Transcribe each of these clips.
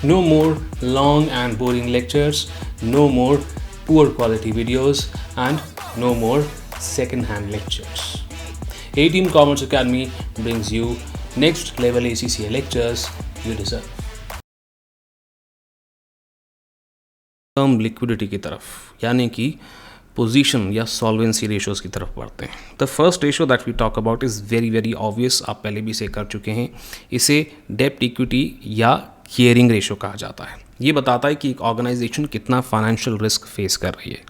No more long and boring lectures, no more poor quality videos, and no more second-hand lectures. A-Team Commerce Academy brings you next level ACCA lectures you deserve. Term liquidity की तरफ यानी कि position या solvency ratios की तरफ बढ़ते हैं. The first ratio that we talk about is very very obvious. आप पहले भी इसे कर चुके हैं. इसे डेब्ट इक्विटी या गियरिंग रेशियो कहा जाता है. ये बताता है कि एक ऑर्गेनाइजेशन कितना फाइनेंशियल रिस्क फेस कर रही है.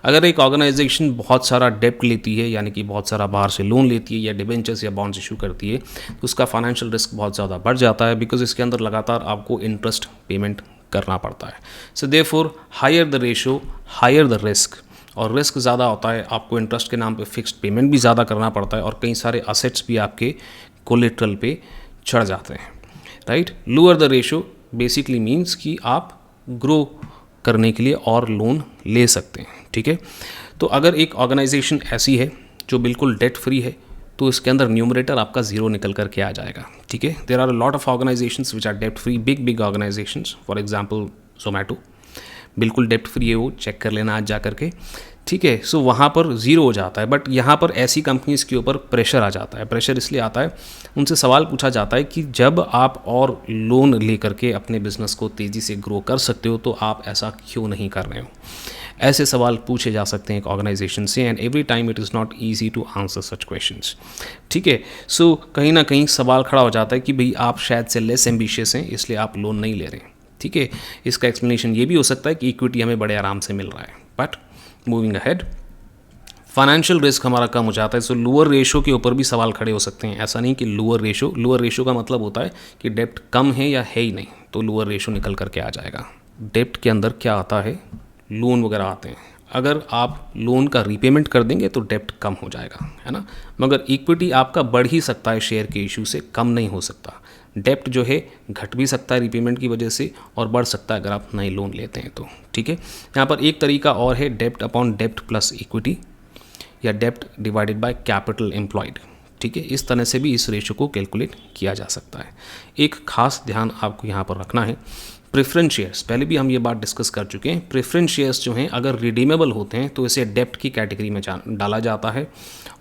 अगर एक ऑर्गेनाइजेशन बहुत सारा डेब्ट लेती है यानी कि बहुत सारा बाहर से लोन लेती है या डिबेंचर्स या बॉन्ड्स इशू करती है तो उसका फाइनेंशियल रिस्क बहुत ज़्यादा बढ़ जाता है बिकॉज इसके अंदर लगातार आपको इंटरेस्ट पेमेंट करना पड़ता है. So therefore higher the ratio higher the risk. और रिस्क ज़्यादा होता है, आपको इंटरेस्ट के नाम पे फिक्स्ड पेमेंट भी ज़्यादा करना पड़ता है और कई सारे असेट्स भी आपके कोलेट्रल पे चढ़ जाते हैं. Right. Lower the ratio basically means कि आप ग्रो करने के लिए और लोन ले सकते हैं. ठीक है. तो अगर एक ऑर्गेनाइजेशन ऐसी है जो बिल्कुल डेट फ्री है तो इसके अंदर न्यूमरेटर आपका जीरो निकल करके आ जाएगा. ठीक है. There are a lot of organisations which are debt free, big organisations. For example Zomato बिल्कुल डेप्ट फ्री है, वो चेक कर लेना आज जा करके. ठीक है. सो वहाँ पर ज़ीरो हो जाता है. बट यहाँ पर ऐसी कंपनीज़ के ऊपर प्रेशर आ जाता है. प्रेशर इसलिए आता है, उनसे सवाल पूछा जाता है कि जब आप और लोन ले करके अपने बिजनेस को तेज़ी से ग्रो कर सकते हो तो आप ऐसा क्यों नहीं कर रहे हो. ऐसे सवाल पूछे जा सकते हैं एक ऑर्गेनाइजेशन से and every time it is not easy to answer such questions. ठीक है. सो कहीं ना कहीं सवाल खड़ा हो जाता है कि भाई आप शायद से लेस एम्बिशियस हैं इसलिए आप लोन नहीं ले रहे. ठीक है. इसका एक्सप्लेनेशन ये भी हो सकता है कि इक्विटी हमें बड़े आराम से मिल रहा है. But moving ahead, financial risk हमारा कम हो जाता है. सो लोअर रेशो के ऊपर भी सवाल खड़े हो सकते हैं. ऐसा नहीं कि लोअर रेशो का मतलब होता है कि डेप्ट कम है या है ही नहीं तो लोअर रेशो निकल करके आ जाएगा. डेप्ट के अंदर क्या आता है, लोन वगैरह आते हैं. अगर आप लोन का रीपेमेंट कर देंगे तो डेप्ट कम हो जाएगा, है ना. मगर इक्विटी आपका बढ़ ही सकता है शेयर के इशू से, कम नहीं हो सकता. डेप्ट जो है घट भी सकता है रिपेमेंट की वजह से और बढ़ सकता है अगर आप नए लोन लेते हैं तो. ठीक है. यहाँ पर एक तरीका और है डेप्ट अपॉन डेप्ट प्लस इक्विटी या डेप्ट डिवाइडेड बाय कैपिटल एम्प्लॉयड. ठीक है. इस तरह से भी इस रेशो को कैलकुलेट किया जा सकता है. एक खास ध्यान आपको यहाँ पर रखना है, प्रेफरेंस शेयर्स, पहले भी हम ये बात डिस्कस कर चुके हैं. प्रेफरेंस शेयर्स जो हैं अगर रिडीमेबल होते हैं तो इसे डेप्ट की कैटेगरी में डाला जाता है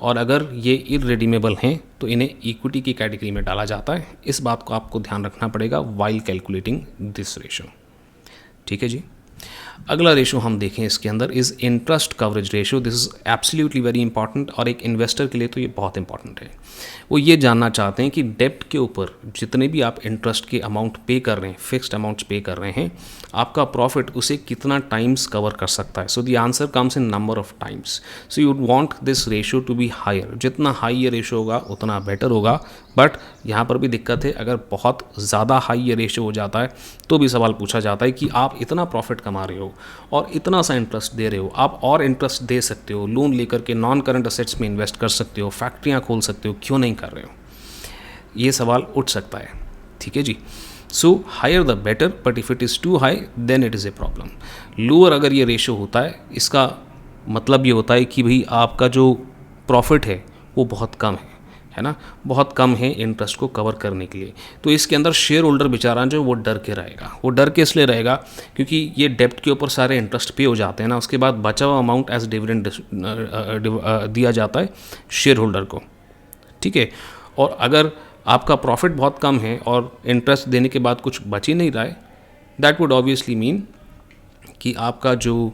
और अगर ये इररिडीमेबल हैं तो इन्हें इक्विटी की कैटेगरी में डाला जाता है. इस बात को आपको ध्यान रखना पड़ेगा वाइल कैलकुलेटिंग दिस रेशो. ठीक है जी. अगला रेशो हम देखें इसके अंदर is interest coverage ratio. This is absolutely very important और एक इन्वेस्टर के लिए तो ये बहुत इंपॉर्टेंट है. वो ये जानना चाहते हैं कि डेप्ट के ऊपर जितने भी आप इंटरेस्ट के अमाउंट पे कर रहे हैं, फिक्स्ड अमाउंट्स पे कर रहे हैं, आपका प्रॉफिट उसे कितना टाइम्स कवर कर सकता है. So the answer comes in number of times. So you want this ratio to be higher. जितना हाई ये रेशो होगा उतना बेटर होगा. बट यहाँ पर भी दिक्कत है, अगर बहुत ज़्यादा हाई ये रेशो हो जाता है तो भी सवाल पूछा जाता है कि आप इतना प्रॉफिट कमा रहे हो और इतना सा इंटरेस्ट दे रहे हो, आप और इंटरेस्ट दे सकते हो, लोन लेकर के नॉन करंट असेट्स में इन्वेस्ट कर सकते हो, फैक्ट्रियाँ खोल सकते हो, क्यों नहीं कर रहे हो. ये सवाल उठ सकता है. ठीक है जी. So higher the better, but if it is too high then it is a problem. Lower अगर ये रेशो होता है इसका मतलब ये होता है कि भाई आपका जो प्रॉफिट है वो बहुत कम है ना, बहुत कम है इंटरेस्ट को कवर करने के लिए. तो इसके अंदर शेयर होल्डर बेचारा जो वो डर के रहेगा. वो डर के इसलिए रहेगा क्योंकि ये डेप्ट के ऊपर सारे इंटरेस्ट पे हो जाते हैं ना, उसके बाद बचा हुआ अमाउंट एज डिविडेंड दिया जाता है शेयर होल्डर को. ठीक है. और अगर आपका प्रॉफिट बहुत कम है और इंटरेस्ट देने के बाद कुछ बच ही नहीं रहा है, दैट वुड ऑब्वियसली मीन कि आपका जो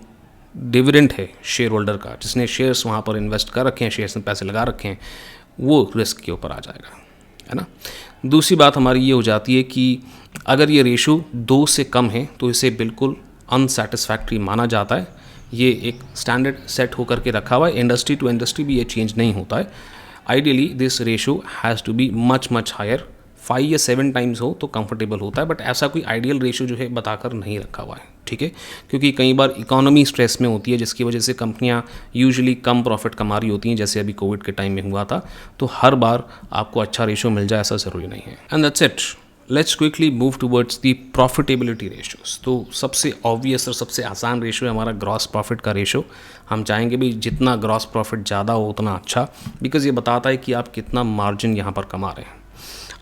डिविडेंड है शेयर होल्डर का, जिसने शेयर्स वहाँ पर इन्वेस्ट कर रखे हैं, शेयर्स में पैसे लगा रखे हैं, वो रिस्क के ऊपर आ जाएगा, है ना. दूसरी बात हमारी ये हो जाती है कि अगर ये रेशो 2 से कम है तो इसे बिल्कुल अनसेटिस्फैक्ट्री माना जाता है. ये एक स्टैंडर्ड सेट होकर के रखा हुआ है. इंडस्ट्री टू इंडस्ट्री भी ये चेंज नहीं होता है. Ideally this ratio has to be much higher. 5 या 7 टाइम्स हो तो कंफर्टेबल होता है. बट ऐसा कोई आइडियल रेशो जो है बताकर नहीं रखा हुआ है. ठीक है. क्योंकि कई बार इकोनॉमी स्ट्रेस में होती है जिसकी वजह से कंपनियां यूजुअली कम प्रॉफिट कमा रही होती हैं, जैसे अभी कोविड के टाइम में हुआ था. तो हर बार आपको अच्छा रेशो मिल जाए ऐसा ज़रूरी नहीं है. And that's it. Let's quickly move towards the profitability ratios. तो सबसे ऑब्वियस और सबसे आसान रेशो है हमारा ग्रॉस प्रॉफिट का रेशो. हम चाहेंगे भी जितना ग्रॉस प्रॉफिट ज़्यादा हो उतना अच्छा, बिकॉज ये बताता है कि आप कितना मार्जिन यहाँ पर कमा रहे हैं.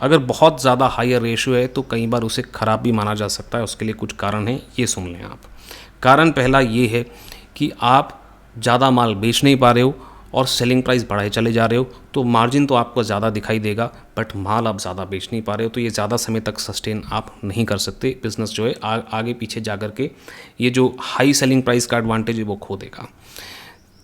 अगर बहुत ज़्यादा हायर रेशियो है तो कई बार उसे ख़राब भी माना जा सकता है। उसके लिए कुछ कारण हैं, ये सुन लें आप। कारण पहला ये है कि आप ज़्यादा माल बेच नहीं पा रहे हो और सेलिंग प्राइस बढ़ाए चले जा रहे हो, तो मार्जिन तो आपको ज़्यादा दिखाई देगा, बट माल आप ज़्यादा बेच नहीं पा रहे हो, तो ये ज़्यादा समय तक सस्टेन आप नहीं कर सकते। बिज़नेस जो है आगे पीछे जा कर के ये जो हाई सेलिंग प्राइस का एडवांटेज है वो खो देगा।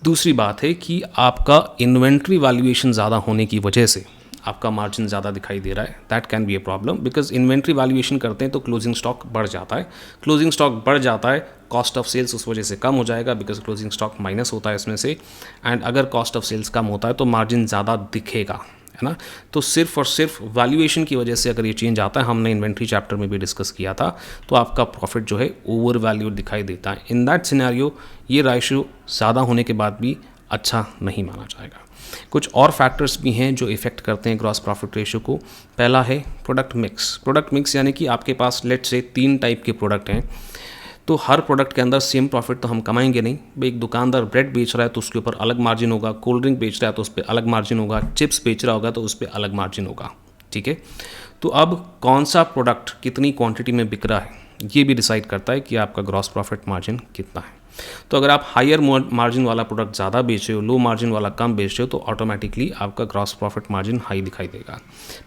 दूसरी बात है कि आपका इन्वेंट्री वैल्यूएशन ज़्यादा होने की वजह से आपका मार्जिन ज़्यादा दिखाई दे रहा है। That can be a problem, because inventory valuation करते हैं तो क्लोजिंग स्टॉक बढ़ जाता है। क्लोजिंग स्टॉक बढ़ जाता है, कॉस्ट ऑफ सेल्स उस वजह से कम हो जाएगा, बिकॉज क्लोजिंग स्टॉक माइनस होता है इसमें से। एंड अगर कॉस्ट ऑफ सेल्स कम होता है तो मार्जिन ज़्यादा दिखेगा, है ना। तो सिर्फ और सिर्फ वैल्यूएशन की वजह से अगर ये चेंज आता है, हमने इन्वेंट्री चैप्टर में भी डिस्कस किया था, तो आपका प्रॉफिट जो है ओवर वैल्यू दिखाई देता है। इन दैट सिनेरियो ये रेशियो ज़्यादा होने के बाद भी अच्छा नहीं माना जाएगा। कुछ और फैक्टर्स भी हैं जो इफ़ेक्ट करते हैं ग्रॉस प्रॉफिट रेशियो को। पहला है प्रोडक्ट मिक्स। प्रोडक्ट मिक्स यानी कि आपके पास लेट से 3 टाइप के प्रोडक्ट हैं, तो हर प्रोडक्ट के अंदर सेम प्रॉफिट तो हम कमाएंगे नहीं। भाई एक दुकानदार ब्रेड बेच रहा है तो उसके ऊपर अलग मार्जिन होगा, कोल्ड ड्रिंक बेच रहा है तो उस पर अलग मार्जिन होगा, चिप्स बेच रहा होगा तो उस पर अलग मार्जिन होगा, ठीक है। तो अब कौन सा प्रोडक्ट कितनी क्वांटिटी में बिक रहा है ये भी डिसाइड करता है कि आपका ग्रॉस प्रॉफिट मार्जिन कितना है। तो अगर आप हायर मार्जिन वाला प्रोडक्ट ज़्यादा बेच रहे हो, लो मार्जिन वाला कम बेच रहे हो, तो ऑटोमेटिकली आपका ग्रॉस प्रॉफिट मार्जिन हाई दिखाई देगा।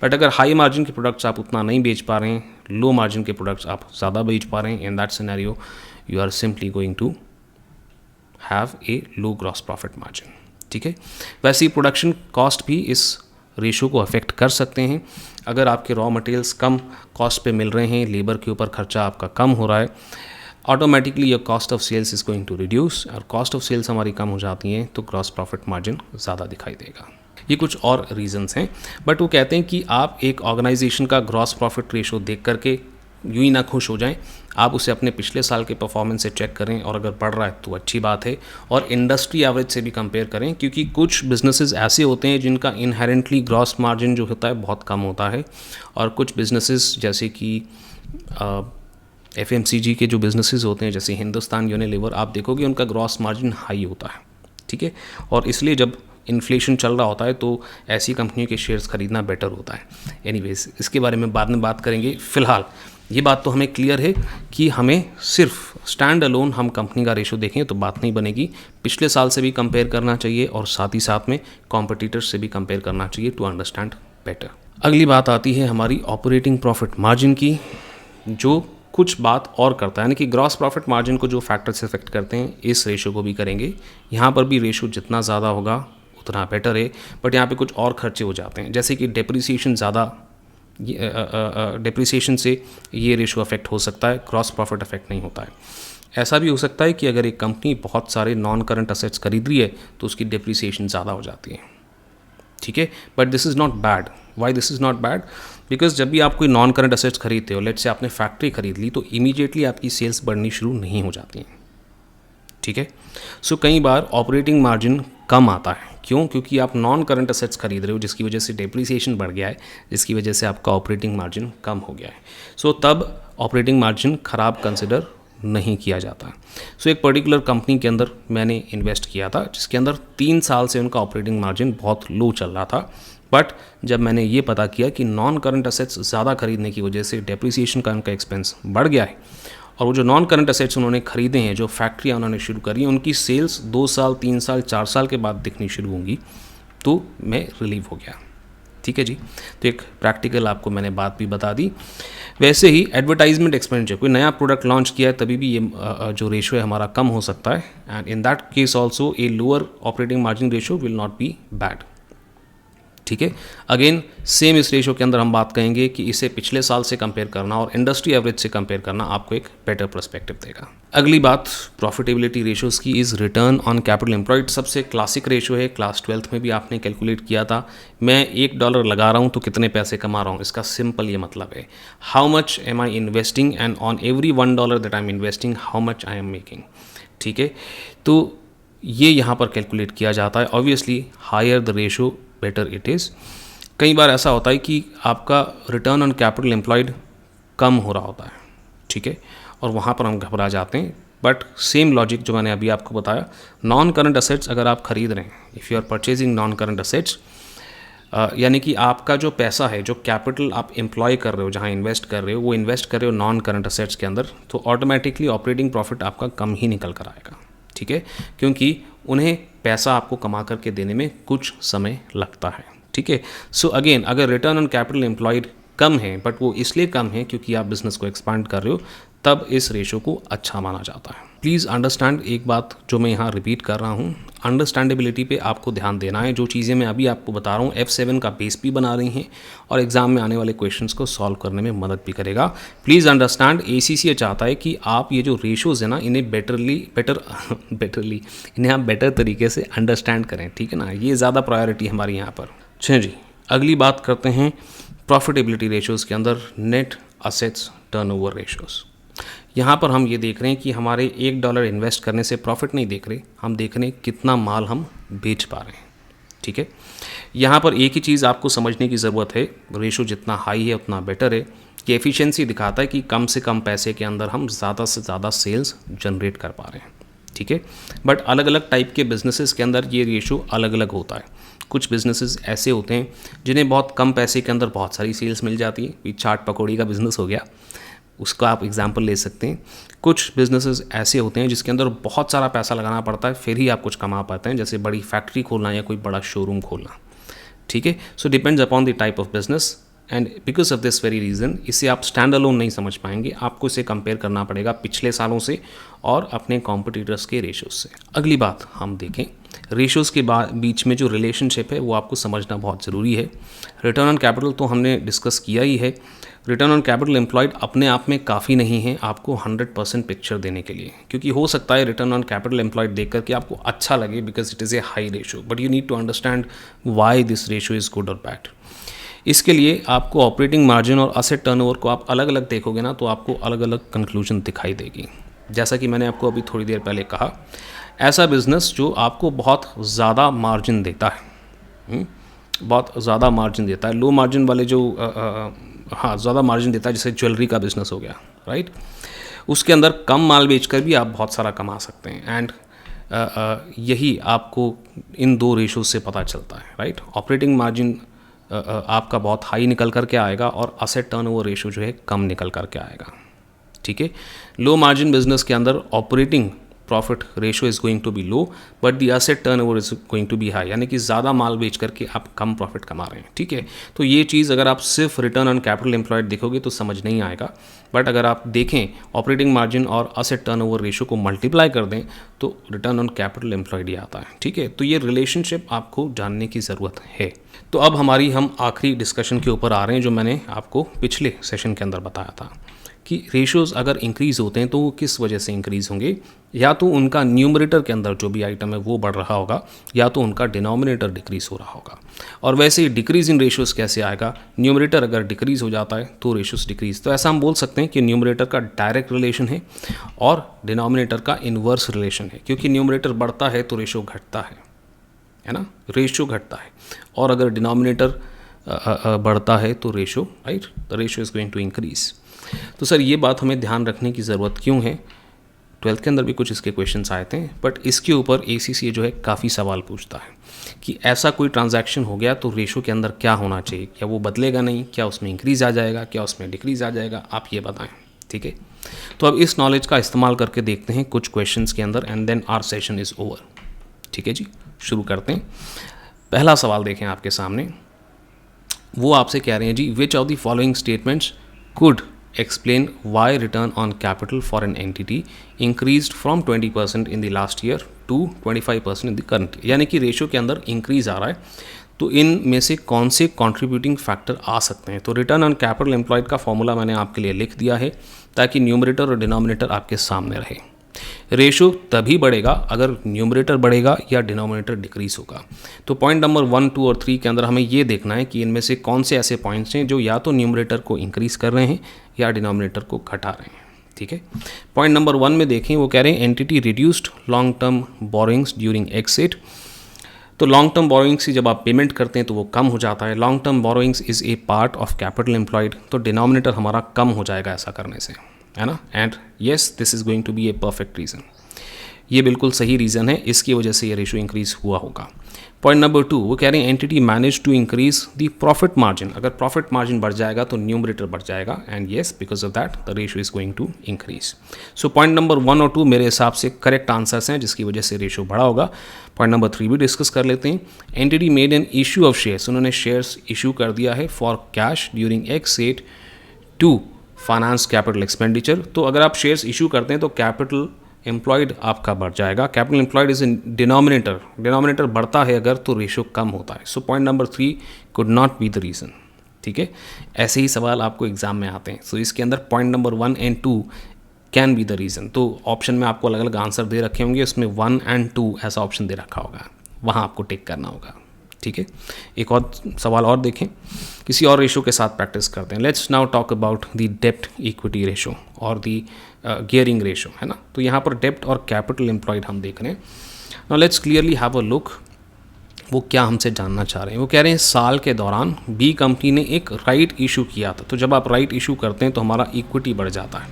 बट अगर हाई मार्जिन के प्रोडक्ट्स आप उतना नहीं बेच पा रहे हैं, लो मार्जिन के प्रोडक्ट्स आप ज़्यादा बेच पा रहे हैं, in that scenario you are simply going to have a low gross profit margin, ठीक है। वैसे ही प्रोडक्शन कॉस्ट भी इस रेशो को अफेक्ट कर सकते हैं। अगर आपके रॉ मटेरियल्स कम कॉस्ट पे मिल रहे हैं, लेबर के ऊपर खर्चा आपका कम हो रहा है, automatically your cost of sales is going to reduce, और कॉस्ट ऑफ सेल्स हमारी कम हो जाती हैं तो ग्रॉस प्रॉफिट मार्जिन ज़्यादा दिखाई देगा। ये कुछ और रीजंस हैं, बट वो कहते हैं कि आप एक ऑर्गेनाइजेशन का ग्रॉस प्रॉफिट रेशो देख करके यूँ ही ना खुश हो जाएं, आप उसे अपने पिछले साल के परफॉर्मेंस से चेक करें, और अगर बढ़ रहा है तो अच्छी बात है, और इंडस्ट्री एवरेज से भी कंपेयर करें, क्योंकि कुछ बिजनेसेस ऐसे होते हैं जिनका इनहेरेंटली ग्रॉस मार्जिन जो होता है बहुत कम होता है, और कुछ बिजनेसेस जैसे कि FMCG के जो बिजनेसेस होते हैं जैसे हिंदुस्तान यूनिलीवर, आप देखोगे उनका ग्रॉस मार्जिन हाई होता है, ठीक है। और इसलिए जब इन्फ्लेशन चल रहा होता है तो ऐसी कंपनियों के शेयर्स खरीदना बेटर होता है। एनीवेज, इसके बारे में बाद में बात करेंगे। फ़िलहाल ये बात तो हमें क्लियर है कि हमें सिर्फ स्टैंड अलोन हम कंपनी का रेशो देखें तो बात नहीं बनेगी, पिछले साल से भी कंपेयर करना चाहिए और साथ ही साथ में कॉम्पिटिटर्स से भी कंपेयर करना चाहिए टू अंडरस्टैंड बेटर। अगली बात आती है हमारी ऑपरेटिंग प्रॉफिट मार्जिन की, जो कुछ बात और करता है, यानी कि ग्रॉस प्रॉफिट मार्जिन को जो फैक्टर्स इफेक्ट करते हैं इस रेशो को भी करेंगे। यहाँ पर भी रेशो जितना ज़्यादा होगा उतना बेटर है, बट यहाँ पे कुछ और खर्चे हो जाते हैं, जैसे कि डिप्रिसिएशन ज़्यादा, डिप्रिसिएशन से ये रेशो अफेक्ट हो सकता है, ग्रॉस प्रॉफिट अफेक्ट नहीं होता है। ऐसा भी हो सकता है कि अगर एक कंपनी बहुत सारे नॉन करंट असेट्स खरीद रही है तो उसकी डिप्रिसिएशन ज़्यादा हो जाती है, ठीक है। But this is not bad. Why this is not bad? Because जब भी आप कोई नॉन करंट असेट्स खरीदते हो, लेट से आपने फैक्ट्री खरीद ली, तो इमीडिएटली आपकी सेल्स बढ़नी शुरू नहीं हो जाती हैं, ठीक है। सो कई बार ऑपरेटिंग मार्जिन कम आता है। क्यों? क्योंकि आप नॉन करंट असेट्स खरीद रहे हो जिसकी वजह से डेप्रिसिएशन बढ़ गया है, जिसकी वजह से आपका ऑपरेटिंग मार्जिन कम हो गया है। सो तब ऑपरेटिंग मार्जिन ख़राब कंसिडर नहीं किया जाता। सो एक पर्टिकुलर कंपनी के अंदर मैंने इन्वेस्ट किया था जिसके अंदर 3 साल से उनका ऑपरेटिंग मार्जिन बहुत लो चल रहा था, बट जब मैंने ये पता किया कि नॉन करंट असेट्स ज़्यादा खरीदने की वजह से डेप्रिसिएशन का उनका एक्सपेंस बढ़ गया है, और वो जो नॉन करंट असेट्स उन्होंने खरीदे हैं, जो फैक्ट्रियाँ उन्होंने शुरू करी हैं, उनकी सेल्स 2 साल 3 साल 4 साल के बाद दिखनी शुरू होंगी, तो मैं रिलीव हो गया, ठीक है जी। तो एक प्रैक्टिकल आपको मैंने बात भी बता दी। वैसे ही एडवर्टाइजमेंट एक्सपेंडिचर, कोई नया प्रोडक्ट लॉन्च किया है तभी भी ये जो रेशो है हमारा कम हो सकता है, and in that case also a lower operating margin ratio will not be bad, ठीक है। अगेन सेम इस रेशो के अंदर हम बात कहेंगे कि इसे पिछले साल से कंपेयर करना और इंडस्ट्री एवरेज से कंपेयर करना आपको एक बेटर पर्सपेक्टिव देगा। अगली बात प्रॉफिटेबिलिटी रेशोज़ की is return on capital employed. सबसे क्लासिक रेशो है, क्लास 12th में भी आपने कैलकुलेट किया था। मैं $1 लगा रहा हूँ तो कितने पैसे कमा रहा हूँ, इसका सिंपल ये मतलब है, how much am I investing and on every $1 that I am investing how much I am making, ठीक है। तो ये यहाँ पर कैलकुलेट किया जाता है। Obviously higher the ratio better it is. कई बार ऐसा होता है कि आपका रिटर्न ऑन कैपिटल एम्प्लॉयड कम हो रहा होता है, ठीक है, और वहाँ पर हम घबरा जाते हैं। बट सेम लॉजिक जो मैंने अभी आपको बताया, नॉन करंट असेट्स अगर आप खरीद रहे हैं, if you are purchasing non current assets, यानी कि आपका जो पैसा है, जो कैपिटल आप एम्प्लॉय कर रहे हो, जहाँ इन्वेस्ट कर रहे हो, वो इन्वेस्ट कर रहे हो नॉन करंट असेट्स के अंदर, तो ऑटोमेटिकली ऑपरेटिंग प्रॉफिट आपका कम ही निकल कर आएगा, ठीक है, क्योंकि उन्हें पैसा आपको कमा करके देने में कुछ समय लगता है, ठीक है। सो अगेन, अगर रिटर्न ऑन कैपिटल एम्प्लॉयड कम है, बट वो इसलिए कम है क्योंकि आप बिजनेस को एक्सपांड कर रहे हो, तब इस रेशो को अच्छा माना जाता है। प्लीज़ अंडरस्टैंड एक बात जो मैं यहाँ रिपीट कर रहा हूँ, अंडरस्टैंडेबिलिटी पे आपको ध्यान देना है। जो चीज़ें मैं अभी आपको बता रहा हूँ F7 का बेस भी बना रही हैं और एग्ज़ाम में आने वाले क्वेश्चंस को सॉल्व करने में मदद भी करेगा। प्लीज़ अंडरस्टैंड, ACCA चाहता है कि आप ये जो रेशोज़ है ना, इन्हें बेटरली इन्हें आप बेटर तरीके से अंडरस्टैंड करें, ठीक है ना। ये ज़्यादा प्रायोरिटी हमारी यहाँ पर। चलिए जी, अगली बात करते हैं प्रॉफिटेबिलिटी रेशोज़ के अंदर नेट असेट्स टर्नओवर रेशोज़। यहाँ पर हम ये देख रहे हैं कि हमारे $1 इन्वेस्ट करने से प्रॉफिट नहीं देख रहे, हम देख रहे हैं कितना माल हम बेच पा रहे हैं, ठीक है। यहाँ पर एक ही चीज़ आपको समझने की ज़रूरत है, रेशो जितना हाई है उतना बेटर है, कि एफिशिएंसी दिखाता है कि कम से कम पैसे के अंदर हम ज़्यादा से ज़्यादा सेल्स जनरेट कर पा रहे हैं, ठीक है। बट अलग अलग टाइप के बिजनेसेस के अंदर ये रेशो अलग अलग होता है। कुछ बिजनेसेस ऐसे होते हैं जिन्हें बहुत कम पैसे के अंदर बहुत सारी सेल्स मिल जाती है, ये चाट पकौड़ी का बिज़नेस हो गया, उसका आप एग्जाम्पल ले सकते हैं। कुछ बिजनेसेस ऐसे होते हैं जिसके अंदर बहुत सारा पैसा लगाना पड़ता है, फिर ही आप कुछ कमा पाते हैं, जैसे बड़ी फैक्ट्री खोलना या कोई बड़ा शोरूम खोलना, ठीक है। So depends upon the type of business and because of this very reason इसे आप स्टैंड अलोन नहीं समझ पाएंगे, आपको इसे कंपेयर करना पड़ेगा पिछले सालों से और अपने कॉम्पिटिटर्स के रेशोज़ से। अगली बात हम देखें, रेशोज़ के बीच में जो रिलेशनशिप है वो आपको समझना बहुत ज़रूरी है। रिटर्न ऑन कैपिटल तो हमने डिस्कस किया ही है। रिटर्न ऑन कैपिटल एम्प्लॉयड अपने आप में काफ़ी नहीं है आपको 100% पिक्चर देने के लिए, क्योंकि हो सकता है रिटर्न ऑन कैपिटल एम्प्लॉयड देख करके आपको अच्छा लगे because it is a high ratio, but you need to understand why this ratio is good और बैड। इसके लिए आपको ऑपरेटिंग मार्जिन और असेट टर्नओवर को आप अलग अलग देखोगे ना, तो आपको अलग अलग कंक्लूजन दिखाई देगी। जैसा कि मैंने आपको अभी थोड़ी देर पहले कहा, ऐसा बिजनेस जो आपको बहुत ज़्यादा मार्जिन देता है, बहुत ज़्यादा मार्जिन देता है, लो मार्जिन वाले जो हाँ ज़्यादा मार्जिन देता है, जैसे ज्वेलरी का बिजनेस हो गया, राइट, उसके अंदर कम माल बेचकर भी आप बहुत सारा कमा सकते हैं। एंड यही आपको इन दो रेशोज से पता चलता है, राइट। ऑपरेटिंग मार्जिन आपका बहुत हाई निकल करके आएगा और असेट टर्नओवर रेशो जो है कम निकल करके आएगा, ठीक है। लो मार्जिन बिजनेस के अंदर operating profit ratio is going to be low but the asset turnover is going to be high, यानी कि ज़्यादा माल बेच करके आप कम प्रॉफिट कमा रहे हैं, ठीक है। तो ये चीज़ अगर आप सिर्फ रिटर्न ऑन कैपिटल एम्प्लॉयड देखोगे तो समझ नहीं आएगा, बट अगर आप देखें ऑपरेटिंग मार्जिन और असेट टर्नओवर रेशो को मल्टीप्लाई कर दें तो रिटर्न ऑन कैपिटल एम्प्लॉयड ही आता है, ठीक है। तो ये रिलेशनशिप आपको जानने की ज़रूरत है। तो अब हम आखिरी डिस्कशन के ऊपर आ रहे हैं, जो मैंने आपको पिछले सेशन के अंदर बताया था कि रेशोज़ अगर इंक्रीज़ होते हैं तो वो किस वजह से इंक्रीज़ होंगे, या तो उनका न्यूमरेटर के अंदर जो भी आइटम है वो बढ़ रहा होगा, या तो उनका डिनोमिनेटर डिक्रीज़ हो रहा होगा। और वैसे ही डिक्रीज़ इन रेशोज़ कैसे आएगा, न्यूमरेटर अगर डिक्रीज़ हो जाता है तो रेशोज़ डिक्रीज़। तो ऐसा हम बोल सकते हैं कि न्यूमरेटर का डायरेक्ट रिलेशन है और डिनोमिनेटर का इन्वर्स रिलेशन है, क्योंकि न्यूमरेटर बढ़ता है तो रेशो घटता है ना, रेशो घटता है, और अगर डिनोमिनेटर बढ़ता है तो ratio, right, the ratio is going to increase. तो सर ये बात हमें ध्यान रखने की ज़रूरत क्यों है, 12th के अंदर भी कुछ इसके क्वेश्चंस आए थे, बट इसके ऊपर ACCA जो है काफ़ी सवाल पूछता है कि ऐसा कोई ट्रांजैक्शन हो गया तो रेशो के अंदर क्या होना चाहिए, क्या वो बदलेगा नहीं, क्या उसमें इंक्रीज़ आ जाएगा, क्या उसमें डिक्रीज़ आ जाएगा, आप ये बताएं, ठीक है। तो अब इस नॉलेज का इस्तेमाल करके देखते हैं कुछ क्वेश्चंस के अंदर, and then our session is over, ठीक है जी। शुरू करते हैं। पहला सवाल देखें आपके सामने, वो आपसे कह रहे हैं जी, which of the following statements could explain why return on capital for an entity increased from 20% in the last year to 25% in the current year। यानी कि रेशो के अंदर इंक्रीज आ रहा है, तो इन में से कौन से कंट्रीब्यूटिंग फैक्टर आ सकते हैं। तो रिटर्न ऑन कैपिटल एम्प्लॉयड का फॉर्मूला मैंने आपके लिए लिख दिया है ताकि न्यूमरेटर और डिनोमिनेटर आपके सामने रहे। रेशो तभी बढ़ेगा अगर न्यूमरेटर बढ़ेगा या डिनोमिनेटर डिक्रीज होगा। तो पॉइंट नंबर 1, 2 और 3 के अंदर हमें ये देखना है कि इनमें से कौन से ऐसे पॉइंट्स हैं जो या तो न्यूमरेटर को इंक्रीज कर रहे हैं या डिनोमिनेटर को घटा रहे हैं, ठीक है। पॉइंट नंबर 1 में देखें, वो कह रहे हैं entity reduced long term borrowings during exit. तो लॉन्ग टर्म बोरोइंग्स की जब आप पेमेंट करते हैं तो वो कम हो जाता है। Long term borrowings is a part of capital employed, तो डिनोमिनेटर हमारा कम हो जाएगा ऐसा करने से, है ना। And yes, this is going to be a perfect reason. ये बिल्कुल सही रीज़न है, इसकी वजह से ये रेशो इंक्रीज़ हुआ होगा। पॉइंट नंबर 2, वो कह रहे हैं entity manage to increase the profit margin. अगर प्रॉफिट मार्जिन बढ़ जाएगा तो न्यूमरेटर बढ़ जाएगा, and yes because of that the ratio is going to increase. So point number 1 और 2 मेरे हिसाब से करेक्ट आंसर्स हैं, जिसकी वजह से रेशो बढ़ा होगा। पॉइंट नंबर 3 भी डिस्कस कर लेते हैं। Entity made an issue of shares, उन्होंने शेयर्स इशू कर दिया है for cash during x date to finance capital expenditure. तो अगर आप शेयर्स इशू करते हैं तो कैपिटल एम्प्लॉयड आपका बढ़ जाएगा। Capital employed is in denominator, denominator बढ़ता है अगर तो रेशो कम होता है। सो point number 3 could not be the reason. ठीक है, ऐसे ही सवाल आपको एग्जाम में आते हैं। सो इसके अंदर point number 1 and 2 can be the reason. तो ऑप्शन में आपको अलग अलग आंसर दे रखे होंगे, उसमें 1 एंड 2 ऐसा ऑप्शन दे रखा होगा, वहाँ आपको टिक करना होगा। ठीक है, एक और सवाल और देखें, किसी और रेशो के साथ प्रैक्टिस करते हैं। Let's now talk about the डेप्ट इक्विटी रेशो और द गियरिंग रेशो, है ना। तो यहाँ पर डेप्ट और कैपिटल एम्प्लॉयड हम देख रहे हैं। Now let's clearly have a look, वो क्या हमसे जानना चाह रहे हैं। वो कह रहे हैं साल के दौरान बी कंपनी ने एक राइट इशू किया था। तो जब आप राइट इशू करते हैं तो हमारा इक्विटी बढ़ जाता है।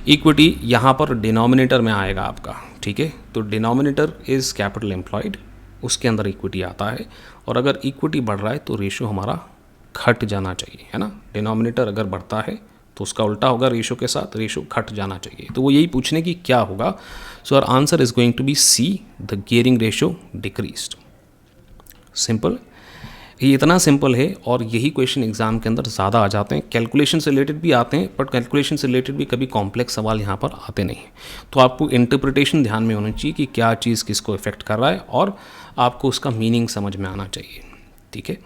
इक्विटी यहाँ पर डिनोमिनेटर में आएगा आपका, ठीक है। तो डिनोमिनेटर इज़ कैपिटल एम्प्लॉयड, उसके अंदर इक्विटी आता है, और अगर इक्विटी बढ़ रहा है तो रेशो हमारा घट जाना चाहिए, है ना। डिनोमिनेटर अगर बढ़ता है तो उसका उल्टा होगा, रेशो के साथ रेशो घट जाना चाहिए। तो वो यही पूछने की क्या होगा। So our answer is going to be C, the gearing ratio decreased. Simple, ये इतना सिंपल है, और यही क्वेश्चन एग्जाम के अंदर ज़्यादा आ जाते हैं। कैलकुलेशन से रिलेटेड भी आते हैं, बट कैलकुलेशन से रिलेटेड भी कभी कॉम्प्लेक्स सवाल यहाँ पर आते नहीं हैं। तो आपको इंटरप्रिटेशन ध्यान में होनी चाहिए कि क्या चीज़ किसको इफेक्ट कर रहा है, और आपको उसका मीनिंग समझ में आना चाहिए। ठीक है,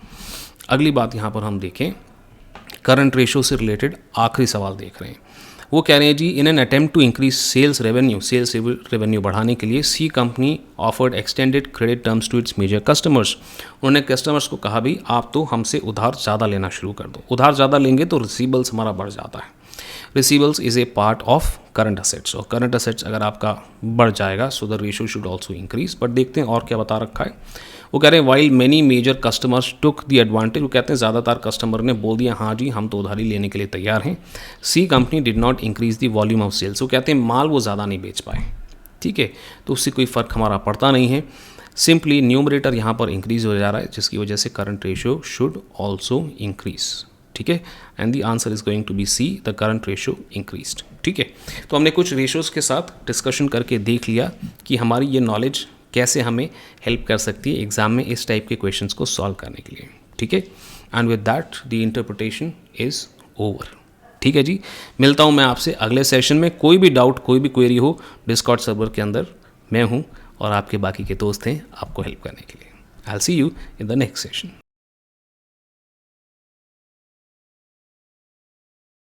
अगली बात यहाँ पर हम देखें, करंट रेशो से रिलेटेड आखिरी सवाल देख रहे हैं। वो कह रहे हैं जी, in an attempt to increase sales revenue बढ़ाने के लिए C company offered extended credit terms to its major customers. उन्होंने कस्टमर्स को कहा भी आप तो हमसे उधार ज़्यादा लेना शुरू कर दो। उधार ज़्यादा लेंगे तो रिसीबल्स हमारा बढ़ जाता है। Receivables is a part of current assets, और करंट असेट्स अगर आपका बढ़ जाएगा so the ratio should also increase. But देखते हैं और क्या बता रखा है। वो कह रहे हैं while many major customers took the advantage, वो कहते हैं ज़्यादातर कस्टमर ने बोल दिया हाँ जी हम तो उधारी लेने के लिए तैयार हैं। C company did not increase the volume of sales, वो कहते हैं माल वो ज़्यादा नहीं बेच पाए। ठीक है, तो उससे कोई फ़र्क हमारा पड़ता नहीं है। सिंपली न्यूमरेटर यहाँ पर इंक्रीज हो जा रहा है, जिसकी वजह से current ratio should also increase. ठीक है, and the answer is going to be C, the current ratio increased. ठीक है, तो हमने कुछ रेशियोज़ के साथ डिस्कशन करके देख लिया कि हमारी ये नॉलेज कैसे हमें हेल्प कर सकती है एग्जाम में इस टाइप के क्वेश्चंस को सॉल्व करने के लिए। ठीक है, and with that the interpretation is over. ठीक है जी, मिलता हूँ मैं आपसे अगले सेशन में। कोई भी डाउट, कोई भी क्वेरी हो, डिस्कॉर्ड सर्वर के अंदर मैं हूँ और आपके बाकी के दोस्त हैं आपको हेल्प करने के लिए। I will see you in the next session.